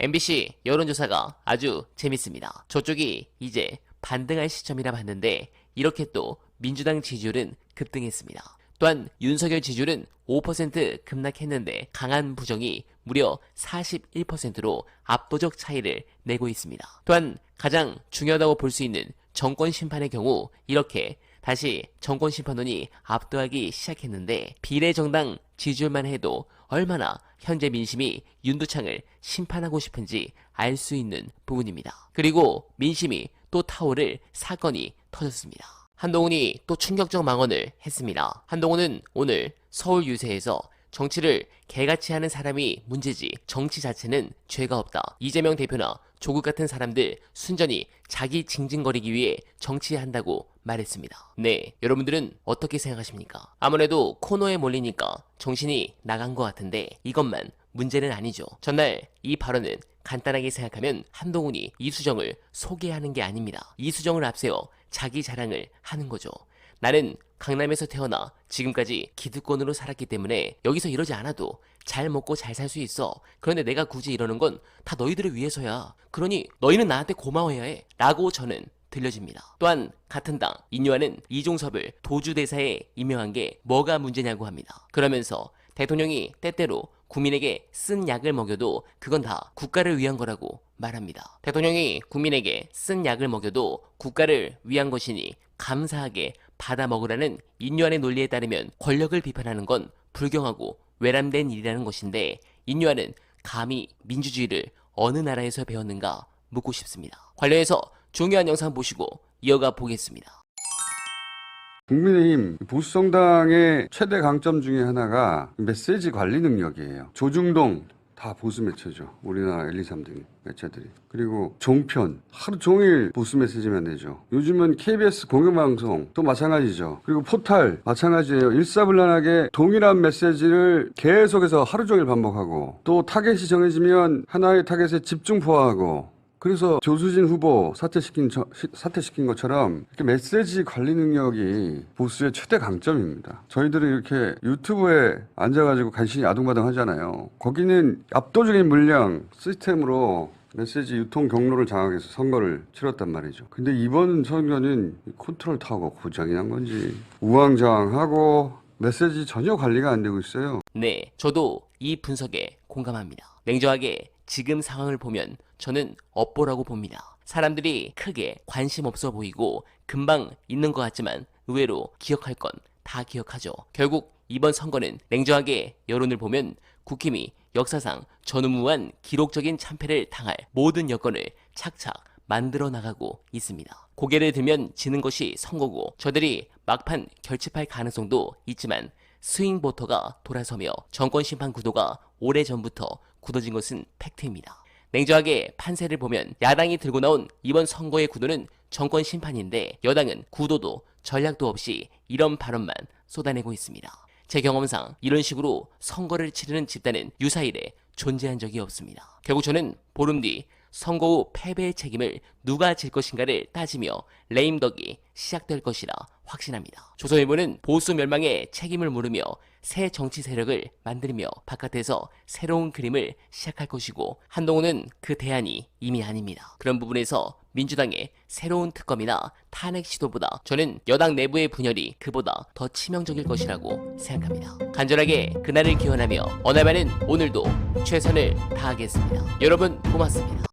MBC 여론조사가 아주 재밌습니다. 저쪽이 이제 반등할 시점이라 봤는데 이렇게 또 민주당 지지율은 급등했습니다. 또한 윤석열 지지율은 5% 급락했는데 강한 부정이 무려 41%로 압도적 차이를 내고 있습니다. 또한 가장 중요하다고 볼 수 있는 정권 심판의 경우 이렇게 다시 정권 심판론이 압도하기 시작했는데 비례정당 지지율만 해도 얼마나 현재 민심이 윤두창을 심판하고 싶은지 알 수 있는 부분입니다. 그리고 민심이 또 타오를 사건이 터졌습니다. 한동훈이 또 충격적 망언을 했습니다. 한동훈은 오늘 서울 유세에서 정치를 개같이 하는 사람이 문제지 정치 자체는 죄가 없다. 이재명 대표나 조국 같은 사람들 순전히 자기 징징거리기 위해 정치한다고 말했습니다. 네, 여러분들은 어떻게 생각하십니까? 아무래도 코너에 몰리니까 정신이 나간 것 같은데 이것만 문제는 아니죠. 전날 이 발언은 간단하게 생각하면 한동훈이 이수정을 소개하는 게 아닙니다. 이수정을 앞세워 자기 자랑을 하는 거죠. 나는 강남에서 태어나 지금까지 기득권으로 살았기 때문에 여기서 이러지 않아도 잘 먹고 잘 살 수 있어. 그런데 내가 굳이 이러는 건 다 너희들을 위해서야. 그러니 너희는 나한테 고마워해야 해. 라고 저는 들려집니다. 또한 같은 당 인유하는 이종섭을 도주대사에 임명한 게 뭐가 문제냐고 합니다. 그러면서 대통령이 때때로 국민에게 쓴 약을 먹여도 그건 다 국가를 위한 거라고 말합니다. 대통령이 국민에게 쓴 약을 먹여도 국가를 위한 것이니 감사하게 받아 먹으라는 인유한의 논리에 따르면 권력을 비판하는 건 불경하고 외람된 일이라는 것인데 인유한은 감히 민주주의를 어느 나라에서 배웠는가 묻고 싶습니다. 관련해서 중요한 영상 보시고 이어가 보겠습니다. 국민의힘 보수정당의 최대 강점 중에 하나가 메시지 관리 능력이에요. 조중동 다 보수 매체죠. 우리나라 1, 2, 3등 매체들이. 그리고 종편 하루 종일 보수 메시지만 내죠. 요즘은 KBS 공영방송 또 마찬가지죠. 그리고 포탈 마찬가지예요. 일사불란하게 동일한 메시지를 계속해서 하루 종일 반복하고 또 타겟이 정해지면 하나의 타겟에 집중 포화하고 그래서 조수진 후보 사퇴시킨 것처럼 이렇게 메시지 관리 능력이 보수의 최대 강점입니다. 저희들이 이렇게 유튜브에 앉아가지고 간신히 아둥바둥 하잖아요. 거기는 압도적인 물량 시스템으로 메시지 유통 경로를 장악해서 선거를 치렀단 말이죠. 근데 이번 선거는 컨트롤 타워가 고장이 난 건지 우왕좌왕하고 메시지 전혀 관리가 안 되고 있어요. 네, 저도 이 분석에 공감합니다. 냉정하게 지금 상황을 보면 저는 업보라고 봅니다. 사람들이 크게 관심 없어 보이고 금방 있는 것 같지만 의외로 기억할 건 다 기억하죠. 결국 이번 선거는 냉정하게 여론을 보면 국힘이 역사상 전무후무한 기록적인 참패를 당할 모든 여건을 착착 만들어 나가고 있습니다. 고개를 들면 지는 것이 선거고 저들이 막판 결집할 가능성도 있지만 스윙보터가 돌아서며 정권 심판 구도가 오래전부터 굳어진 것은 팩트입니다. 냉정하게 판세를 보면 야당이 들고 나온 이번 선거의 구도는 정권 심판인데 여당은 구도도 전략도 없이 이런 발언만 쏟아내고 있습니다. 제 경험상 이런 식으로 선거를 치르는 집단은 유사일에 존재한 적이 없습니다. 결국 저는 보름 뒤 선거 후 패배의 책임을 누가 질 것인가를 따지며 레임덕이 시작될 것이라 확신합니다. 조선일보는 보수 멸망의 책임을 물으며 새 정치 세력을 만들며 바깥에서 새로운 그림을 시작할 것이고 한동훈은 그 대안이 이미 아닙니다. 그런 부분에서 민주당의 새로운 특검이나 탄핵 시도보다 저는 여당 내부의 분열이 그보다 더 치명적일 것이라고 생각합니다. 간절하게 그날을 기원하며 어날바는 오늘도 최선을 다하겠습니다. 여러분 고맙습니다.